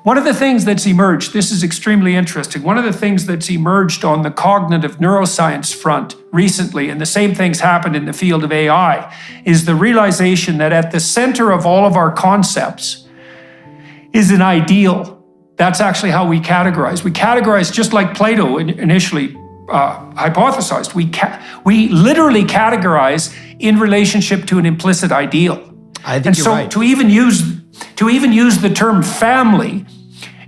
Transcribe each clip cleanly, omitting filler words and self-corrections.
One of the things that's emerged, this is extremely interesting, one of the things that's emerged on the cognitive neuroscience front recently, and the same things happened in the field of AI, is the realization that at the center of all of our concepts is an ideal. That's actually how we categorize. We categorize just like Plato initially hypothesized. We literally categorize in relationship to an implicit ideal. I think you're right. To even use the term family,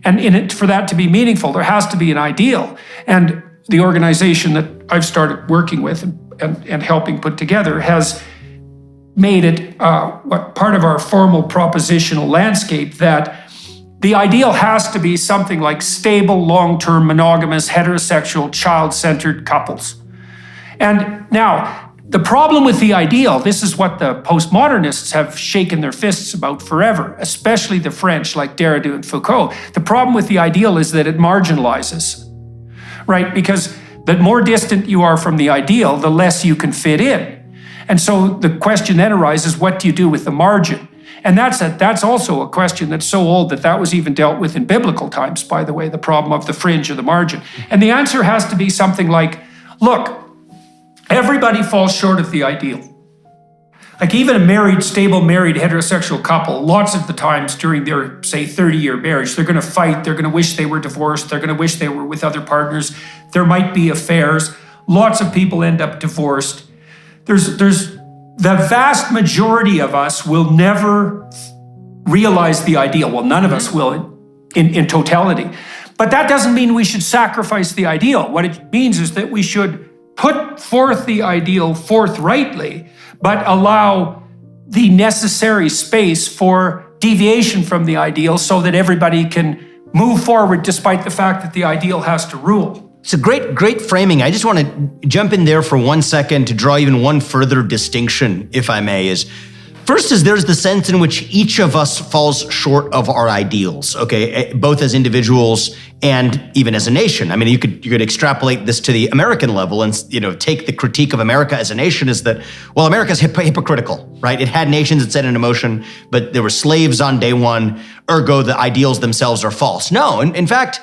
and for that to be meaningful, there has to be an ideal. And the organization that I've started working with and helping put together has made it part of our formal propositional landscape that the ideal has to be something like stable, long-term, monogamous, heterosexual, child-centered couples. And now, the problem with the ideal, this is what the postmodernists have shaken their fists about forever, especially the French like Derrida and Foucault. The problem with the ideal is that it marginalizes, right? Because the more distant you are from the ideal, the less you can fit in. And so the question then arises, what do you do with the margin? And that's also a question that's so old that was even dealt with in biblical times, by the way, the problem of the fringe or the margin. And the answer has to be something like, look, everybody falls short of the ideal. Like even a stable married heterosexual couple, lots of the times during their, say, 30-year marriage, they're going to fight, they're going to wish they were divorced, they're going to wish they were with other partners, there might be affairs, lots of people end up divorced. The vast majority of us will never realize the ideal. Well, none of us will in totality. But that doesn't mean we should sacrifice the ideal. What it means is that we should put forth the ideal forthrightly, but allow the necessary space for deviation from the ideal so that everybody can move forward despite the fact that the ideal has to rule. It's a great framing. I just want to jump in there for 1 second to draw even one further distinction, if I may, First is there's the sense in which each of us falls short of our ideals, okay, both as individuals and even as a nation. I mean, you could extrapolate this to the American level and, take the critique of America as a nation is that, well, America's hypocritical, right? It had nations it set into motion, but there were slaves on day one, ergo the ideals themselves are false. No, in fact,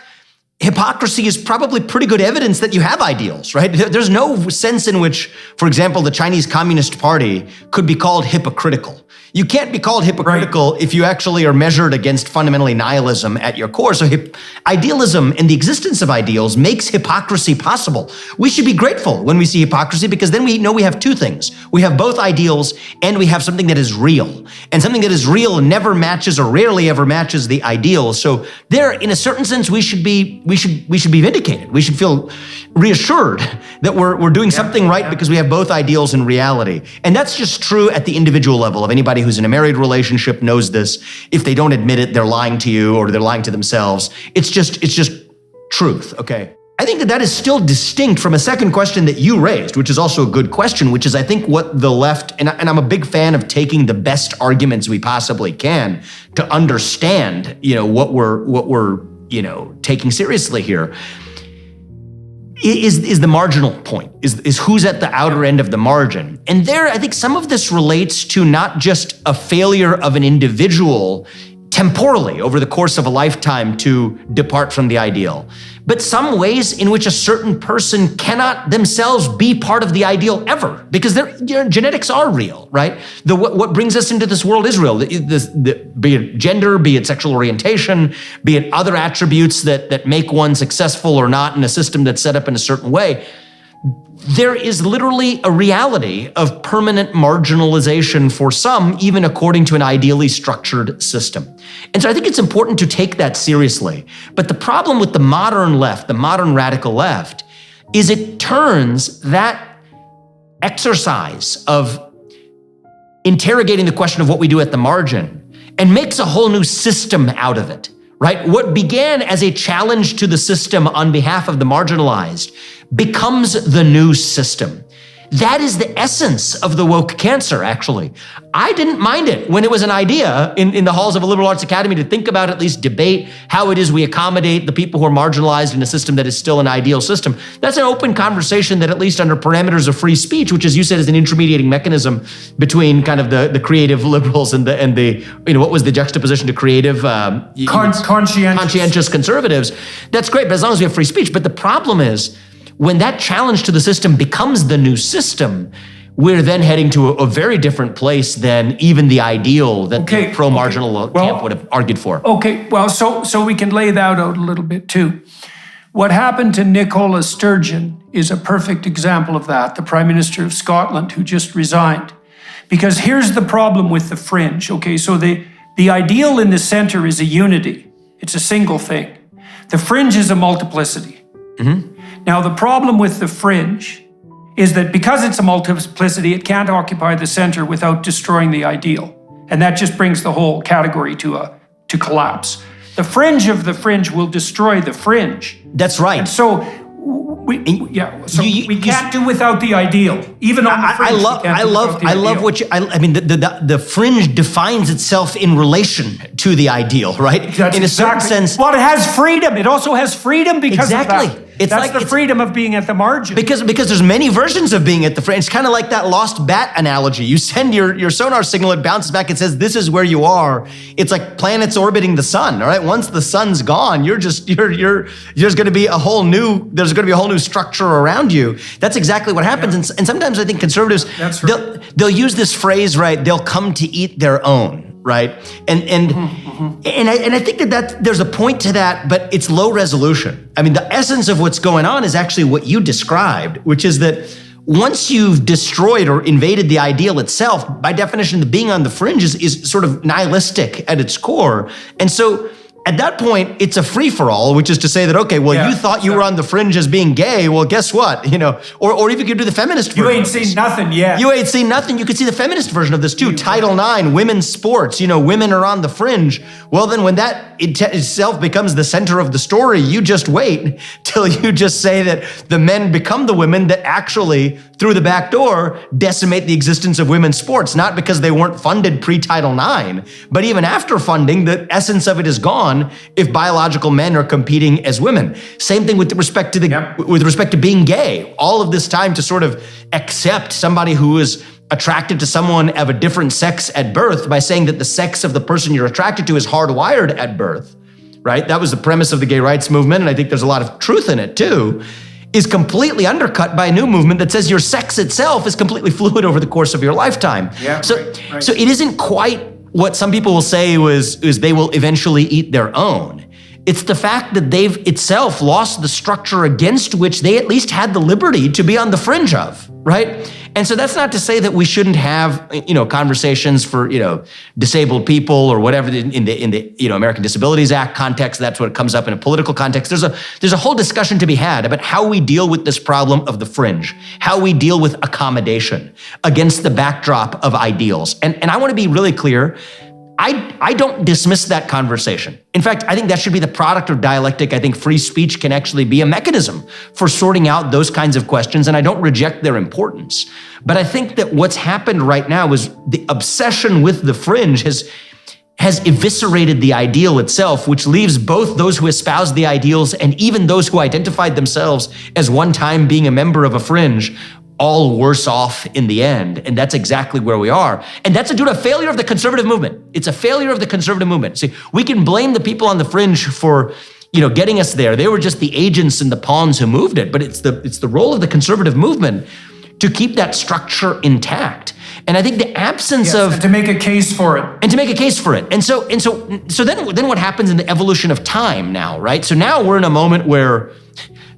hypocrisy is probably pretty good evidence that you have ideals, right? There's no sense in which, for example, the Chinese Communist Party could be called hypocritical. You can't be called hypocritical if you actually are measured against fundamentally nihilism at your core. So idealism and the existence of ideals makes hypocrisy possible. We should be grateful when we see hypocrisy because then we know we have two things. We have both ideals and we have something that is real. And something that is real never matches or rarely ever matches the ideal. So there, in a certain sense, we should be vindicated. We should feel reassured that we're doing something right because we have both ideals and reality. And that's just true at the individual level. Of anybody who's in a married relationship knows this. If they don't admit it, they're lying to you or they're lying to themselves. It's just truth, okay? I think that is still distinct from a second question that you raised, which is also a good question, which is I think what the left, and I'm a big fan of taking the best arguments we possibly can to understand, what we're taking seriously here, is the marginal point, is who's at the outer end of the margin. And there, I think some of this relates to not just a failure of an individual temporally over the course of a lifetime to depart from the ideal, but some ways in which a certain person cannot themselves be part of the ideal ever, because genetics are real, right? What brings us into this world is real, be it gender, be it sexual orientation, be it other attributes that make one successful or not in a system that's set up in a certain way. There is literally a reality of permanent marginalization for some, even according to an ideally structured system. And so I think it's important to take that seriously. But the problem with the modern left, the modern radical left, is it turns that exercise of interrogating the question of what we do at the margin and makes a whole new system out of it. Right? What began as a challenge to the system on behalf of the marginalized becomes the new system. That is the essence of the woke cancer, actually. I didn't mind it when it was an idea in the halls of a liberal arts academy to think about, at least debate, how it is we accommodate the people who are marginalized in a system that is still an ideal system. That's an open conversation that, at least under parameters of free speech, which, as you said, is an intermediating mechanism between kind of the creative liberals and the what was the juxtaposition to creative conscientious conservatives. That's great, but as long as we have free speech. But the problem is, when that challenge to the system becomes the new system, we're then heading to a very different place than even the ideal that the pro-marginal camp would have argued for. Okay, well, so we can lay that out a little bit too. What happened to Nicola Sturgeon is a perfect example of that, the Prime Minister of Scotland, who just resigned. Because here's the problem with the fringe, okay? So the ideal in the center is a unity. It's a single thing. The fringe is a multiplicity. Mm-hmm. Now, the problem with the fringe is that because it's a multiplicity, it can't occupy the center without destroying the ideal. And that just brings the whole category to collapse. The fringe of the fringe will destroy the fringe. That's right. And so we can't do without the ideal. Even on the fringe, I love what you, I mean, the fringe defines itself in relation to the ideal, right? That's in a certain sense. Well, it has freedom. It also has freedom because of that. That's like the freedom of being at the margin. Because there's many versions of being at the fringe. It's kind of like that lost bat analogy. You send your sonar signal, it bounces back, it says, this is where you are. It's like planets orbiting the sun, all right? Once the sun's gone, there's going to be a whole new structure around you. That's exactly what happens. Yeah. And sometimes I think conservatives, they'll use this phrase, right? They'll come to eat their own. Right, and I think that there's a point to that, but it's low resolution. I mean, the essence of what's going on is actually what you described, which is that once you've destroyed or invaded the ideal itself, by definition, the being on the fringe is sort of nihilistic at its core, and so. At that point, it's a free-for-all, which is to say that, okay, well, you thought you were on the fringe as being gay. Well, guess what? Or even you could do the feminist version. You ain't seen nothing yet. You ain't seen nothing. You could see the feminist version of this too. Title IX, women's sports, women are on the fringe. Well, then when that itself becomes the center of the story, you just wait till you just say that the men become the women that actually, through the back door, decimate the existence of women's sports, not because they weren't funded pre-Title IX, but even after funding, the essence of it is gone if biological men are competing as women. Same thing with respect to being gay. All of this time to sort of accept somebody who is attracted to someone of a different sex at birth by saying that the sex of the person you're attracted to is hardwired at birth, right? That was the premise of the gay rights movement, and I think there's a lot of truth in it too, is completely undercut by a new movement that says your sex itself is completely fluid over the course of your lifetime. Yeah, so it isn't quite what some people will say is they will eventually eat their own. It's the fact that they've itself lost the structure against which they at least had the liberty to be on the fringe of, right? And so that's not to say that we shouldn't have, conversations for, disabled people or whatever in the American Disabilities Act context. That's what comes up in a political context. There's a whole discussion to be had about how we deal with this problem of the fringe, how we deal with accommodation against the backdrop of ideals. And I want to be really clear. I don't dismiss that conversation. In fact, I think that should be the product of dialectic. I think free speech can actually be a mechanism for sorting out those kinds of questions, and I don't reject their importance. But I think that what's happened right now is the obsession with the fringe has eviscerated the ideal itself, which leaves both those who espouse the ideals and even those who identified themselves as one time being a member of a fringe all worse off in the end. And that's exactly where we are. And that's due to a failure of the conservative movement. It's a failure of the conservative movement. See, we can blame the people on the fringe for, getting us there. They were just the agents and the pawns who moved it. But it's the role of the conservative movement to keep that structure intact. And I think the absence of... And to make a case for it. And so then what happens in the evolution of time now, right? So now we're in a moment where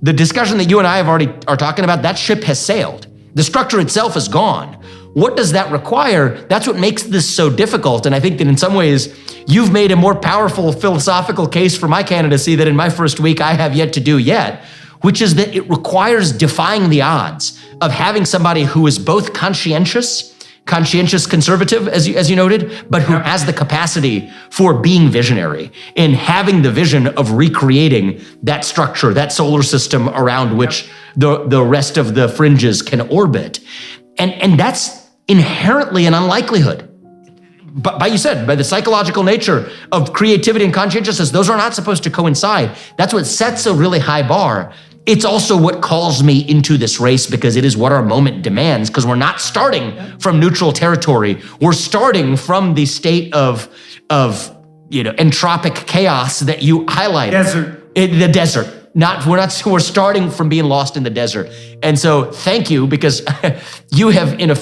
the discussion that you and I are talking about, that ship has sailed. The structure itself is gone. What does that require? That's what makes this so difficult. And I think that in some ways, you've made a more powerful philosophical case for my candidacy that in my first week I have yet to do yet, which is that it requires defying the odds of having somebody who is both conscientious, conscientious conservative, as you noted, but who has the capacity for being visionary in having the vision of recreating that structure, that solar system around which the rest of the fringes can orbit. And that's inherently an unlikelihood. But by the psychological nature of creativity and conscientiousness, those are not supposed to coincide. That's what sets a really high bar. It's also what calls me into this race because it is what our moment demands, because we're not starting from neutral territory. We're starting from the state of entropic chaos that you highlighted. Desert. The desert. We're starting from being lost in the desert. And so thank you, because you have in a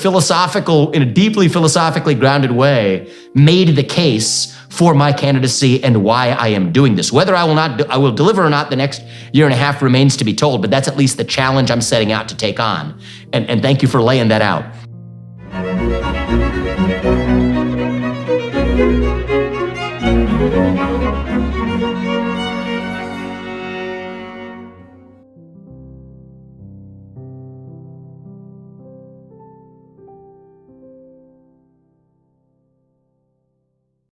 deeply philosophically grounded way made the case for my candidacy and why I am doing this. Whether I will deliver or not the next year and a half remains to be told, but that's at least the challenge I'm setting out to take on. And thank you for laying that out.